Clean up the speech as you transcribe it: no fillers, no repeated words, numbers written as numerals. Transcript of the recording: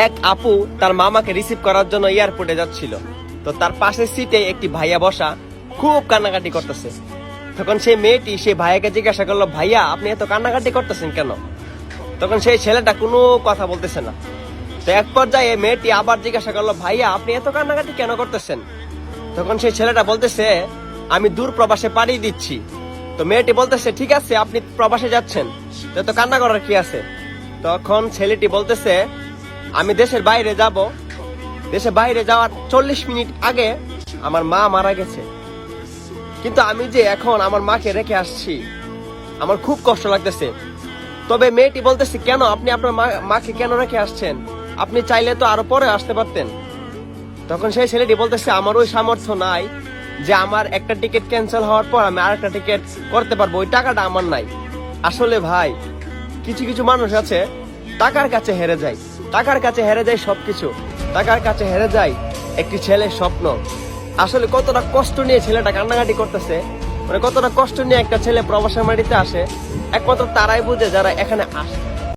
এক আপু তার মামাকে রিসিভ করার জন্য এয়ারপোর্টে যাচ্ছিল। তো তার পাশের সিটে একটি ভাইয়া বসা, খুব কান্নাকাটি করতেছে। তখন সেই মেয়েটি সেই ভাইয়াকে জিজ্ঞাসা করলো, ভাইয়া আপনি এত কান্নাকাটি করতেছেন কেন? তখন সেই ছেলেটা কোনো কথা বলতেছে না। তো এক পর্যায়ে মেয়েটি আবার জিজ্ঞাসা করলো, ভাইয়া আপনি এত কান্নাকাটি কেন করতেছেন? তখন সেই ছেলেটা বলতেছে, আমি দূর প্রবাসে পাড়ি দিচ্ছি। তো মেয়েটি বলতেছে, ঠিক আছে আপনি প্রবাসে যাচ্ছেন, তো কান্না করার কি আছে? তখন ছেলেটি বলতেছে, আমি দেশের বাইরে যাব, দেশের বাইরে যাওয়ার 40 মিনিট আগে আমার মা মারা গেছে, কিন্তু আমি যে এখন আমার মাকে রেখে আসছি, আমার খুব কষ্ট লাগতেছে। তবে মেয়েটি বলতেছে, কেন আপনি আপনার মাকে কেন রেখে আসছেন? আপনি চাইলে তো আরো পরে আসতে পারতেন। তখন সেই ছেলেটি বলতেছে, আমার ওই সামর্থ্য নাই যে আমার একটা টিকিট ক্যান্সেল হওয়ার পর আমি আরেকটা টিকিট করতে পারবো, ওই টাকাটা আমার নাই। আসলে ভাই, কিছু কিছু মানুষ আছে টাকার কাছে হেরে যায়, টাকার কাছে হেরে যায় সবকিছু, টাকার কাছে হেরে যায় একটি ছেলের স্বপ্ন। আসলে কতটা কষ্ট নিয়ে ছেলেটা কান্নাকাটি করতেছে, মানে কতটা কষ্ট নিয়ে একটা ছেলে প্রবাসের মাটিতে আসে, একমাত্র তারাই বুঝে যারা এখানে আসে।